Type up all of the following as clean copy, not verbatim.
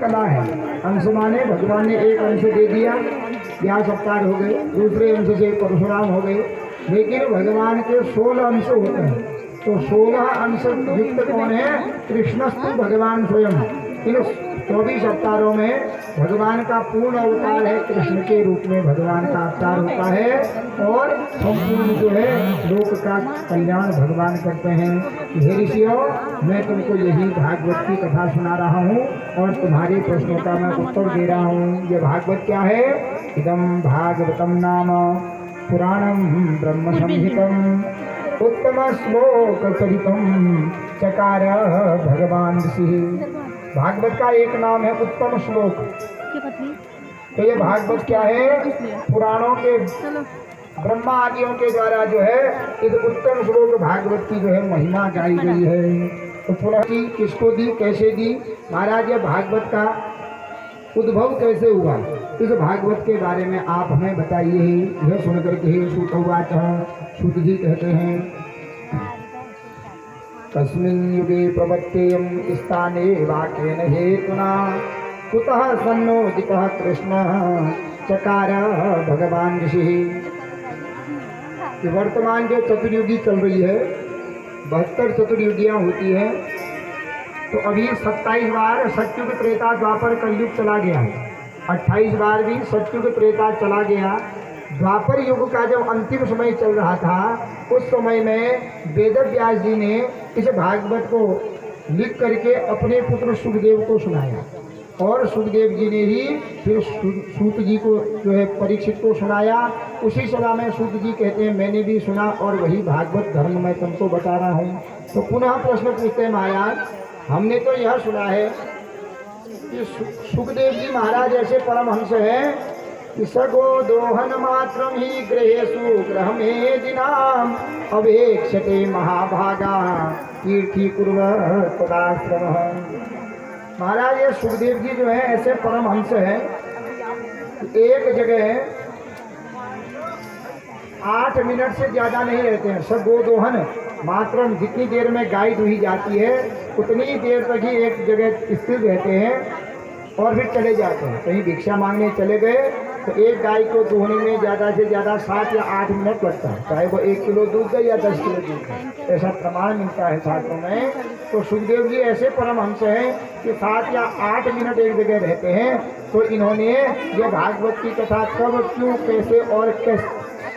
कला है। अंश माने भगवान ने एक अंश दे दिया, 11 अवतार हो गए, दूसरे अंश से परशुराम हो गए, लेकिन भगवान के 16 अंश होते हैं। तो 16 अंश युक्त कौन है? कृष्णस्तु भगवान स्वयं। इन 24 अवतारों में भगवान का पूर्ण अवतार है, कृष्ण के रूप में भगवान का अवतार होता है, और संपूर्ण जो है लोक का कल्याण भगवान करते हैं। हे ऋषियों, मैं तुमको यही भागवत की कथा सुना रहा हूँ और तुम्हारे प्रश्नों का मैं उत्तर दे रहा हूँ। ये भागवत क्या है? इदं भागवतम नाम पुराणम ब्रह्म संहितम उत्तम श्लोक चरितम चकार भगवान ऋषि। भागवत का एक नाम है उत्तम श्लोक। तो ये भागवत क्या है? पुराणों के ब्रह्मा आदियों के द्वारा जो है इस उत्तम श्लोक भागवत की जो है महिमा गाई गई है। तो थोड़ा सी किसको दी, कैसे दी महाराज? ये भागवत का उद्भव कैसे हुआ, इस भागवत के बारे में आप हमें बताइए। यह सुनकर के सूतवाच सूत जी कहते हैं, तस्मिन् युगे प्रवर्तेयं स्थाने वाक्येन हेतुना कुतः सन्नोदितः कृष्ण चकार भगवान ऋषि। वर्तमान जो चतुर्युगी चल रही है, 72 चतुर्युगियाँ होती हैं, तो अभी 27 बार सतयुग त्रेता द्वापर कलयुग चला गया है, 28 बार भी सतयुग त्रेता चला गया। द्वापर युग का जब अंतिम समय चल रहा था, उस समय में वेद व्यास जी ने इस भागवत को लिख करके अपने पुत्र सुखदेव को सुनाया, और सुखदेव जी ने ही फिर सूत जी को जो है परीक्षित को सुनाया। उसी सलाह में सूत जी कहते हैं मैंने भी सुना और वही भागवत धर्म मैं तुमको बता रहा हूँ। तो पुनः प्रश्न पूछते हैं महाराज, हमने तो यह सुना है कि सुखदेव जी महाराज ऐसे परमहंस हैं कि सगो दोहन मात्रम ही ग्रहेषु ग्रहमे दिनाम अवेक्षते महाभागा कीर्ति कुर्वत तदाश्रम। महाराज ये सुखदेव जी जो है ऐसे परमहंस हैं, एक जगह 8 मिनट से ज़्यादा नहीं रहते हैं। सगो दोहन मात्रम, जितनी देर में गाय दुही जाती है उतनी देर तक ही एक जगह स्थिर रहते हैं और फिर चले जाते हैं। कहीं भिक्षा मांगने चले गए तो एक गाय को दुहने में ज़्यादा से ज़्यादा 7 या 8 मिनट लगता है, चाहे वो 1 किलो दूध दे या 10 किलो दूध दे, ऐसा प्रमाण मिलता है शास्त्रों में। तो सुखदेव जी ऐसे परमहंस हैं कि 7 या 8 मिनट एक जगह रहते हैं। तो इन्होंने ये भागवत की कथा कब, क्यों, कैसे और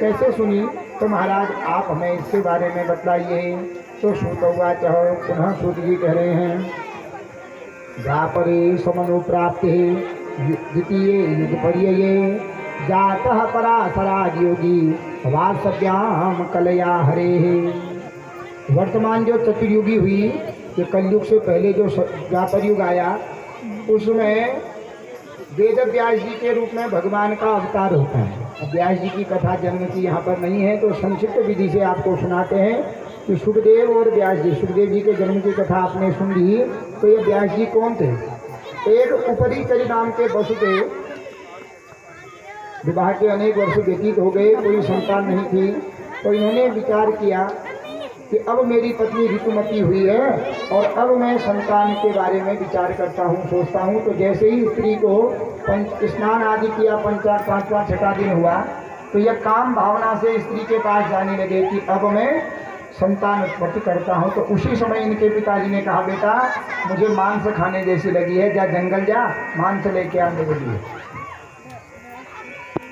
कैसे सुनी, तो महाराज आप हमें इसके बारे में बताइए। तो सूतवाच पुनः सूत जी कह रहे हैं, द्वापरे समनुप्राप्ते द्वितीय युग पर्यये जातः पराशराज योगी वासव्याम कलया हरे। वर्तमान जो चतुर्युगी हुई, ये कलयुग से पहले जो द्वापर युग आया, उसमें वेद व्यास जी के रूप में भगवान का अवतार होता है। अब व्यास जी की कथा जन्म की यहाँ पर नहीं है, तो संक्षिप्त विधि से आपको सुनाते हैं कि सुखदेव और व्यास जी, सुखदेव जी के जन्म की कथा आपने सुन ली। तो ये व्यास जी कौन थे? एक उपरिचरी नाम के वसुदेव, विवाह के अनेक वर्ष व्यतीत हो गए, कोई संतान नहीं थी। तो इन्होंने विचार किया कि अब मेरी पत्नी ऋतुमती हुई है और अब मैं संतान के बारे में विचार करता हूँ, सोचता हूँ। तो जैसे ही स्त्री को स्नान आदि किया, 5वां 6वां दिन हुआ, तो यह काम भावना से स्त्री के पास जाने लगे कि अब मैं संतान उत्पत्ति करता हूँ। तो उसी समय इनके पिताजी ने कहा, बेटा मुझे मांस खाने जैसी लगी है, जा जंगल जा, मांस लेके आने के लिए।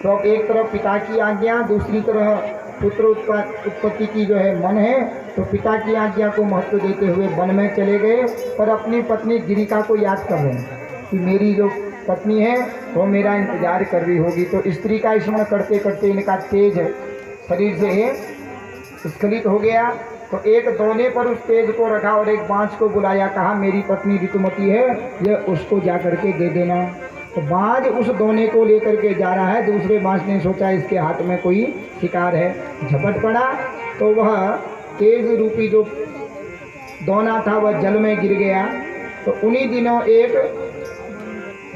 तो एक तरफ पिता की आज्ञा, दूसरी तरफ पुत्र उत्पत्ति की जो है मन है, तो पिता की आज्ञा को महत्व देते हुए वन में चले गए, पर अपनी पत्नी गिरिका को याद कर रहे हैं कि मेरी जो पत्नी है वो मेरा इंतजार कर रही होगी। तो स्त्री का स्मरण करते करते इनका तेज शरीर से स्खलित हो गया। तो एक दोने पर उस तेज को रखा और एक बाँस को बुलाया, कहा मेरी पत्नी ऋतुमती है, यह उसको जा करके दे देना। तो बाज उस दोने को लेकर के जा रहा है, दूसरे बाँस ने सोचा इसके हाथ में कोई शिकार है, झपट पड़ा तो वह तेज रूपी जो दोना था वह जल में गिर गया। तो उन्हीं दिनों एक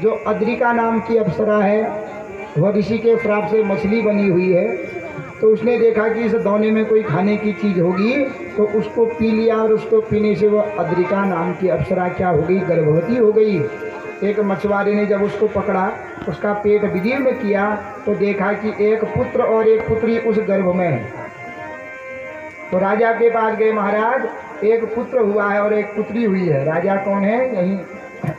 जो अद्रिका नाम की अप्सरा है, वह ऋषि के श्राप से मछली बनी हुई है, तो उसने देखा कि इस दोने में कोई खाने की चीज़ होगी, तो उसको पी लिया और उसको पीने से वह अद्रिका नाम की अप्सरा क्या हो गई, गर्भवती हो गई। एक मछुआरे ने जब उसको पकड़ा, उसका पेट विदीर्ण किया तो देखा कि एक पुत्र और एक पुत्री उस गर्भ में है। तो राजा के पास गए, महाराज एक पुत्र हुआ है और एक पुत्री हुई है। राजा कौन है? यही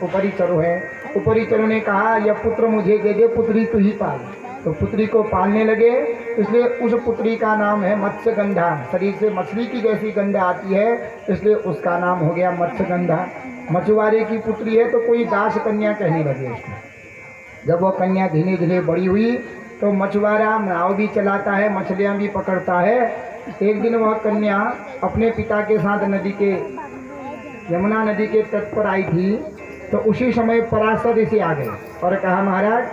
उपरिचरो है। उपरिचरो ने कहा यह पुत्र मुझे दे दे, पुत्री तू ही पाल। तो पुत्री को पालने लगे, इसलिए उस पुत्री का नाम है मत्स्यगंधा। शरीर से मछली की जैसी गंध आती है, इसलिए उसका नाम हो गया मत्स्यगंधा। मछुआरे की पुत्री है तो कोई दास कन्या कहने लगे उसको। जब वह कन्या धीरे धीरे बड़ी हुई तो मछुआरा नाव भी चलाता है, मछलियाँ भी पकड़ता है। एक दिन वह कन्या अपने पिता के साथ नदी के, यमुना नदी के तट पर आई थी। तो उसी समय पराशर ऋषि आ गए और कहा, महाराज,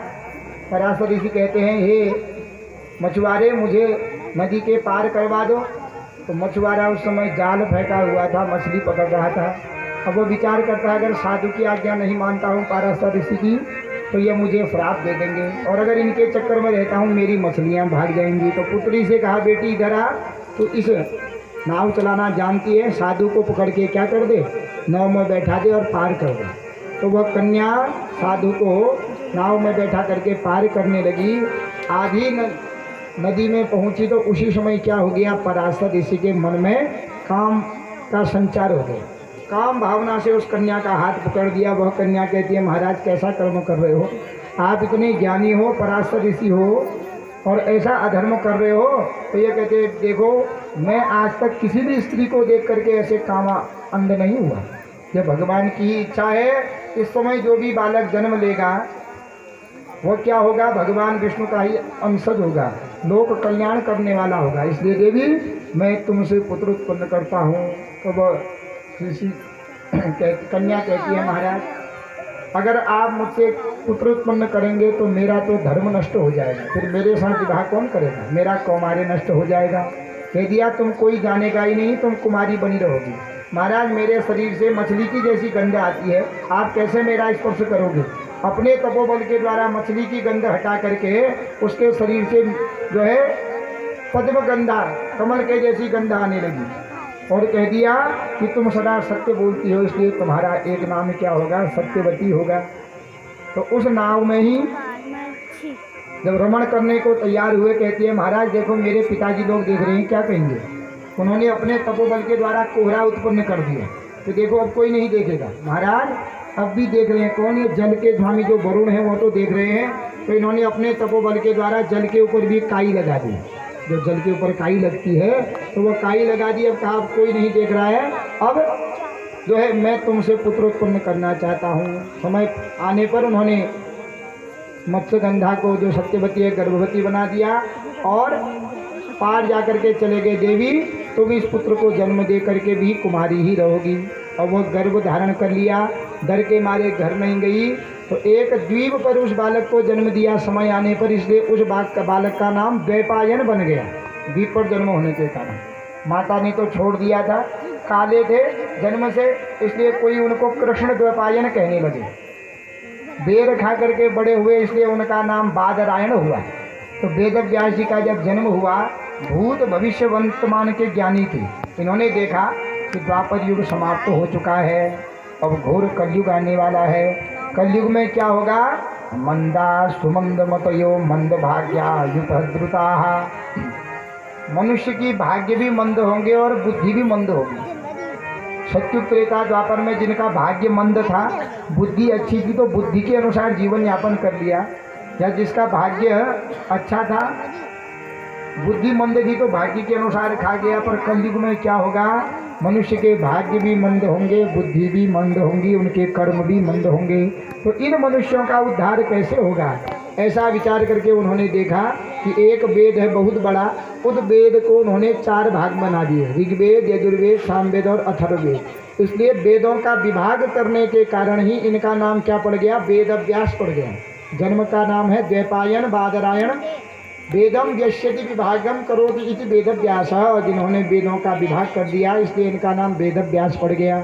पराशर ऋषि कहते हैं, हे मछुआरे मुझे नदी के पार करवा दो। तो मछुआरा उस समय जाल फेंका हुआ था, मछली पकड़ रहा था। अब वो विचार करता है, अगर साधु की आज्ञा नहीं मानता हूँ पराशर ऋषि की, तो ये मुझे श्राप दे देंगे, और अगर इनके चक्कर में रहता हूँ मेरी मछलियाँ भाग जाएंगी। तो पुत्री से कहा, बेटी इधर आ, तो इस नाव चलाना जानती है, साधु को पकड़ के क्या कर दे, नाव में बैठा दे और पार कर दे। तो वह कन्या साधु को नाव में बैठा करके पार करने लगी। आधी नदी में पहुंची तो उसी समय क्या हो गया, पराशर ऋषि के मन में काम का संचार हो गया। काम भावना से उस कन्या का हाथ पकड़ दिया। वह कन्या कहती है, महाराज कैसा कर्म कर रहे हो, आप इतने ज्ञानी हो, पराशर ऋषि हो और ऐसा अधर्म कर रहे हो। तो ये कहते हैं, देखो मैं आज तक किसी भी स्त्री को देख करके ऐसे काम अंध नहीं हुआ। ये भगवान की इच्छा है। इस समय जो भी बालक जन्म लेगा वो क्या होगा, भगवान विष्णु का ही अंशज होगा, लोक कल्याण करने वाला होगा। इसलिए देवी मैं तुमसे पुत्र उत्पन्न करता हूँ। तो वह कन्या कहती है, महाराज अगर आप मुझसे पुत्र उत्पन्न करेंगे तो मेरा तो धर्म नष्ट हो जाएगा, फिर मेरे साथ विवाह कौन करेगा, मेरा कौमार्य नष्ट हो जाएगा। कह दिया, तुम कोई जानेगा ही नहीं, तुम कुमारी बनी रहोगी। महाराज मेरे शरीर से मछली की जैसी गंध आती है, आप कैसे मेरा स्पर्श करोगे? अपने तपोबल के द्वारा मछली की गंध हटा करके उसके शरीर से जो है पद्म गंधा, कमल के जैसी गंध आने लगी। और कह दिया कि तुम सदा सत्य बोलती हो, इसलिए तुम्हारा एक नाम क्या होगा, सत्यवती होगा। तो उस नाव में ही जब रमण करने को तैयार हुए, कहती है, महाराज देखो मेरे पिताजी लोग देख रहे हैं, क्या कहेंगे। उन्होंने अपने तपोबल के द्वारा कोहरा उत्पन्न कर दिया, तो देखो अब कोई नहीं देखेगा। महाराज अब भी देख रहे हैं, कौन, ये जल के स्वामी जो वरुण है वो तो देख रहे हैं। तो इन्होंने अपने तपोबल के द्वारा जल के ऊपर भी काई लगा दी। जो जल के ऊपर काई लगती है तो वो काई लगा दी। अब कहा अब कोई नहीं देख रहा है, अब जो है मैं तुमसे पुत्र उत्पन्न करना चाहता हूँ। समय आने पर उन्होंने मत्स्यगंधा को, जो सत्यवती है, गर्भवती बना दिया और पार जा करके चले गए, देवी तुम इस पुत्र को जन्म दे करके भी कुमारी ही रहोगी। और वो गर्भ धारण कर लिया, डर के मारे घर नहीं गई। तो एक द्वीप पर उस बालक को जन्म दिया समय आने पर, इसलिए उस बालक का नाम द्वैपायन बन गया, द्वीप पर जन्म होने के कारण। माता ने तो छोड़ दिया था, काले थे जन्म से, इसलिए कोई उनको कृष्ण द्वैपायन कहने लगे। बेर खा करके बड़े हुए, इसलिए उनका नाम बादरायण हुआ। तो वेद व्यास जी का जब जन्म हुआ, भूत भविष्य वर्तमान के ज्ञानी थे। इन्होंने देखा कि द्वापर युग समाप्त हो चुका है, अब घोर कलयुग आने वाला है। कलयुग में क्या होगा, मंदा सुमंद मतयो मंद भाग्या युपद्रुता। मनुष्य की भाग्य भी मंद होंगे और बुद्धि भी मंद होगी। सत्युग त्रेता द्वापर में जिनका भाग्य मंद था, बुद्धि अच्छी थी तो बुद्धि के अनुसार जीवन यापन कर लिया, या जिसका भाग्य अच्छा था, बुद्धि मंद थी तो भाग्य के अनुसार खा गया। पर कलयुग में क्या होगा, मनुष्य के भाग्य भी मंद होंगे, बुद्धि भी मंद होंगी, उनके कर्म भी मंद होंगे। तो इन मनुष्यों का उद्धार कैसे होगा, ऐसा विचार करके उन्होंने देखा कि एक वेद है बहुत बड़ा, उस वेद को उन्होंने 4 भाग बना दिए, ऋग्वेद, यजुर्वेद, सामवेद और अथर्ववेद। इसलिए वेदों का विभाग करने के कारण ही इनका नाम क्या पड़ गया, वेद व्यास पड़ गया। जन्म का नाम है द्वैपायन बादरायण। वेदम व्यस्यति विभागम करोति इति वेद व्यास। जिन्होंने वेदों का विभाग कर दिया, इसलिए इनका नाम वेद व्यास पड़ गया।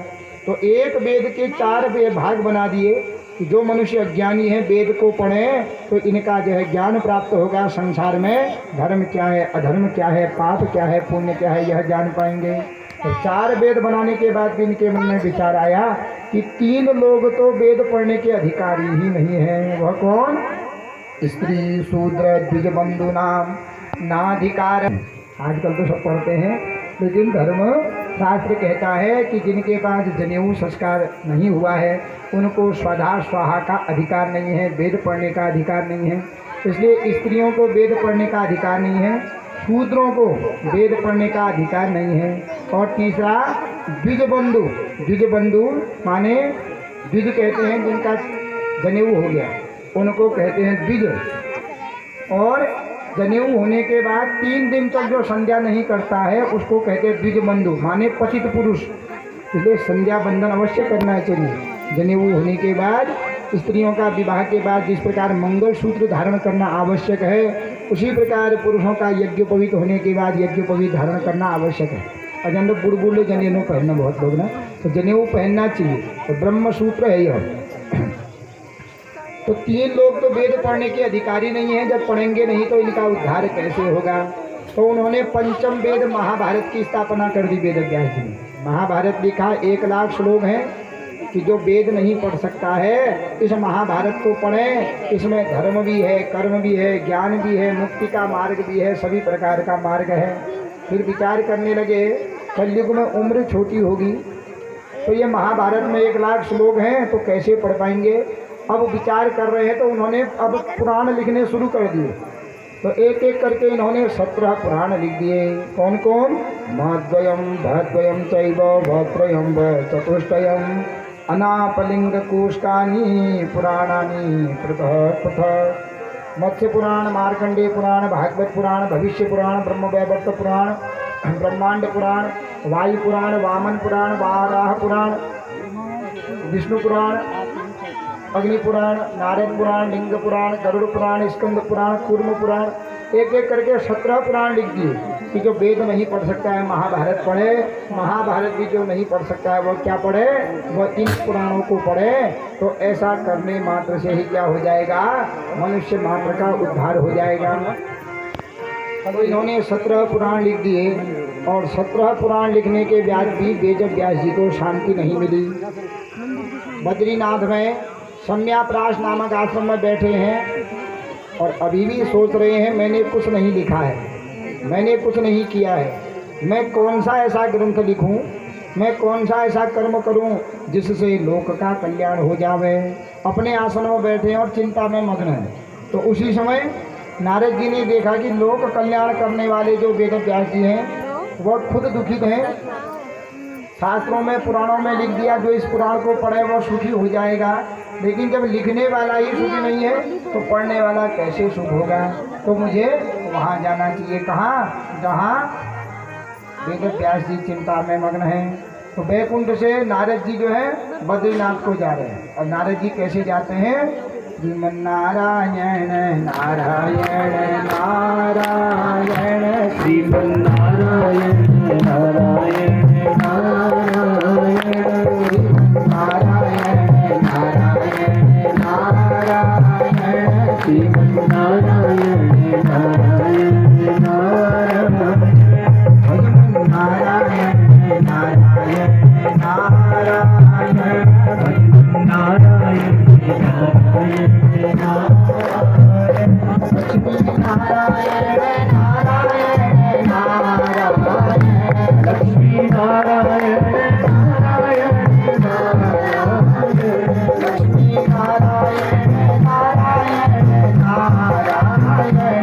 तो एक वेद के 4 भाग बना दिए कि जो मनुष्य अज्ञानी है वेद को पढ़ें तो इनका जो है ज्ञान प्राप्त होगा। संसार में धर्म क्या है, अधर्म क्या है, पाप क्या है, पुण्य क्या है, यह जान पाएंगे। तो 4 वेद बनाने के बाद भी इनके मन में विचार आया कि 3 लोग तो वेद पढ़ने के अधिकारी ही नहीं हैं। वह कौन? स्त्री शूद्र द्विज बंधु नाम नाधिकार। आजकल तो सब पढ़ते हैं, लेकिन धर्म शास्त्र कहता है कि जिनके पास जनेऊ संस्कार नहीं हुआ है उनको स्वधा स्वाहा का अधिकार नहीं है, वेद पढ़ने का अधिकार नहीं है। इसलिए स्त्रियों को वेद पढ़ने का अधिकार नहीं है, शूद्रों को वेद पढ़ने का अधिकार नहीं है। और तीसरा द्विज बंधु। द्विज बंधु माने द्विज कहते हैं जिनका जनेऊ हो गया, उनको कहते हैं द्विज। और जनेऊ होने के बाद 3 दिन तक जो संध्या नहीं करता है उसको कहते हैं द्विज बंधु, माने पतित पुरुष। इसलिए संध्या बंधन अवश्य करना चाहिए। जनेऊ होने के बाद स्त्रियों का विवाह के बाद जिस प्रकार मंगल सूत्र धारण करना आवश्यक है, उसी प्रकार पुरुषों का यज्ञोपवीत होने के बाद यज्ञोपवीत धारण करना आवश्यक है। और जन लोग बुढ़ जनेऊ पहनना बहुत लोग ना, तो जनेऊ पहनना चाहिए, तो ब्रह्म सूत्र है यह। तो 3 लोग तो वेद पढ़ने के अधिकारी नहीं हैं, जब पढ़ेंगे नहीं तो इनका उद्धार कैसे होगा। तो उन्होंने पंचम वेद महाभारत की स्थापना कर दी वेद व्यास जी ने। महाभारत लिखा 1 लाख श्लोक हैं कि जो वेद नहीं पढ़ सकता है इस महाभारत को पढ़ें। इसमें धर्म भी है, कर्म भी है, ज्ञान भी है, मुक्ति का मार्ग भी है, सभी प्रकार का मार्ग है। फिर विचार करने लगे कलयुग में उम्र छोटी होगी तो ये महाभारत में 1 लाख श्लोक हैं तो कैसे पढ़ पाएंगे। अब विचार कर रहे हैं तो उन्होंने अब पुराण लिखने शुरू कर दिए। तो एक एक करके इन्होंने 17 पुराण लिख दिए। कौन कौन? महाद्वयम भद्वयम चैव भद्रयम चतुष्टयम अनापलिंग कोष्ठानि पुराणानि पृथक पृथक। मत्स्य पुराण, मार्कंडेय पुराण, भागवत पुराण, भविष्य पुराण, ब्रह्मवैवर्त पुराण, ब्रह्मांड पुराण, वायु पुराण, वामन पुराण, वाराह पुराण, विष्णु पुराण, अग्नि पुराण, नारद पुराण, लिंग पुराण, गरुड़ पुराण, स्कंद पुराण, कूर्म पुराण, एक एक करके 17 पुराण लिख दिए कि जो वेद नहीं पढ़ सकता है महाभारत पढ़े। महाभारत भी जो नहीं पढ़ सकता है वो क्या पढ़े? वो इन पुराणों को पढ़े। तो ऐसा करने मात्र से ही क्या हो जाएगा? मनुष्य मात्र का उद्धार हो जाएगा। तो इन्होंने 17 पुराण लिख दिए और 17 पुराण लिखने के बाद भी वेद व्यास जी को शांति नहीं मिली। बद्रीनाथ में सम्याप्राश नामक आश्रम में बैठे हैं और अभी भी सोच रहे हैं मैंने कुछ नहीं लिखा है, मैंने कुछ नहीं किया है, मैं कौन सा ऐसा ग्रंथ लिखूं, मैं कौन सा ऐसा कर्म करूं जिससे लोक का कल्याण हो जावे। अपने आसन में बैठे और चिंता में मग्न हैं। तो उसी समय नारद जी ने देखा कि लोक कल्याण करने वाले जो वेद व्यास जी हैं वो खुद दुखित हैं। शास्त्रों में पुराणों में लिख दिया जो इस पुराण को पढ़े वो सुखी हो जाएगा, लेकिन जब लिखने वाला ही सुखी नहीं है तो पढ़ने वाला कैसे सुख होगा। तो मुझे वहाँ जाना चाहिए। कहाँ? जहाँ वेद व्यास जी चिंता में मग्न हैं। तो बैकुंठ से नारद जी जो है बद्रीनाथ को जा रहे हैं। और नारद जी कैसे जाते हैं? श्रीमन नारायण नारायण नारायण, श्रीमन नारायण नारायण नारायण, नारायण नारायण नारायण, श्रीमन नारायण नारायण नारायण, भगवान नारायण नारायण नारायण, भगवान नारायण लक्ष्मी नारायण नारायण नारायण, लक्ष्मी नारायण नारायण नारायण, लक्ष्मी नारायण नारायण नारायण,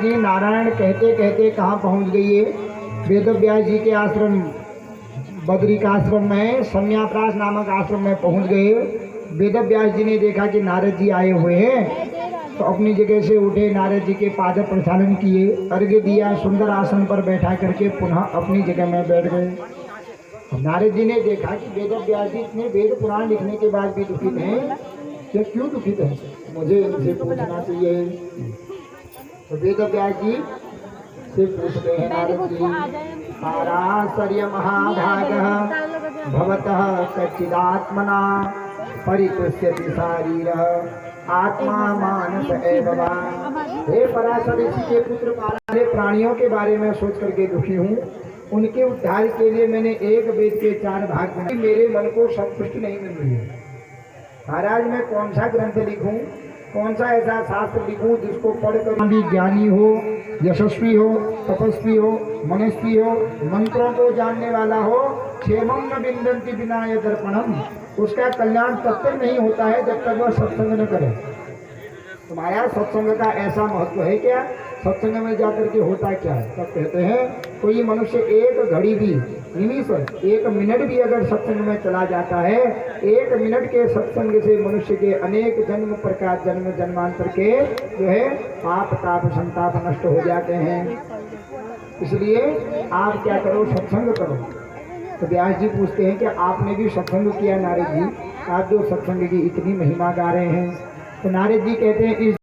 जी नारायण कहते कहते कहाँ पहुँच गई है? वेद व्यास जी के आश्रम बद्रिकाश्रम में सम्याप्रास नामक आश्रम में पहुँच गए। वेद व्यास जी ने देखा कि नारद जी आए हुए हैं, तो अपनी जगह से उठे, नारद जी के पाद प्रक्षालन किए, अर्घ्य दिया, सुंदर आसन पर बैठा करके पुनः अपनी जगह में बैठ गए। नारद जी ने देखा कि वेद व्यास जी इतने वेद पुराण लिखने के बाद भी दुखित हैं, ये क्यों दुखित है? मुझे इनसे पूछना चाहिए। तो वेद व्यास जी से पूछते हैं नारद जी, पाराशर्य महाभागः भवतः कच्चिदात्मना परितुष्यति शारीरः आत्मा मानस एव वा। हे पराशर ऋषि के पुत्र, सारे प्राणियों के बारे में सोच करके दुखी हूँ। उनके उद्धार के लिए मैंने एक वेद के 4 भाग बनाए, मेरे मन को संतुष्टि नहीं मिल रही है। महाराज मैं कौन सा ग्रंथ लिखूं, कौन सा ऐसा शास्त्र लिखूं जिसको पढ़कर भी ज्ञानी हो, यशस्वी हो, तपस्वी हो, मनस्वी हो, मंत्रों को जानने वाला हो। क्षेमं न विन्दन्ति विनाय दर्पणम, उसका कल्याण तब तक नहीं होता है जब तक वह सत्संग न करे। तुम्हारा सत्संग का ऐसा महत्व है क्या? सत्संग में जाकर के होता क्या है? तब कहते हैं कोई मनुष्य एक घड़ी भी, निमिष, 1 मिनट भी अगर सत्संग में चला जाता है, 1 मिनट के सत्संग से मनुष्य के अनेक जन्म प्रकार जन्म जन्मांतर के जो है पाप ताप संताप नष्ट हो जाते हैं। इसलिए आप क्या करो, सत्संग करो। तो व्यास जी पूछते हैं कि आपने भी सत्संग किया नारद जी? आप जो सत्संग की इतनी महिमा गा रहे हैं, तो नारद जी कहते हैं इस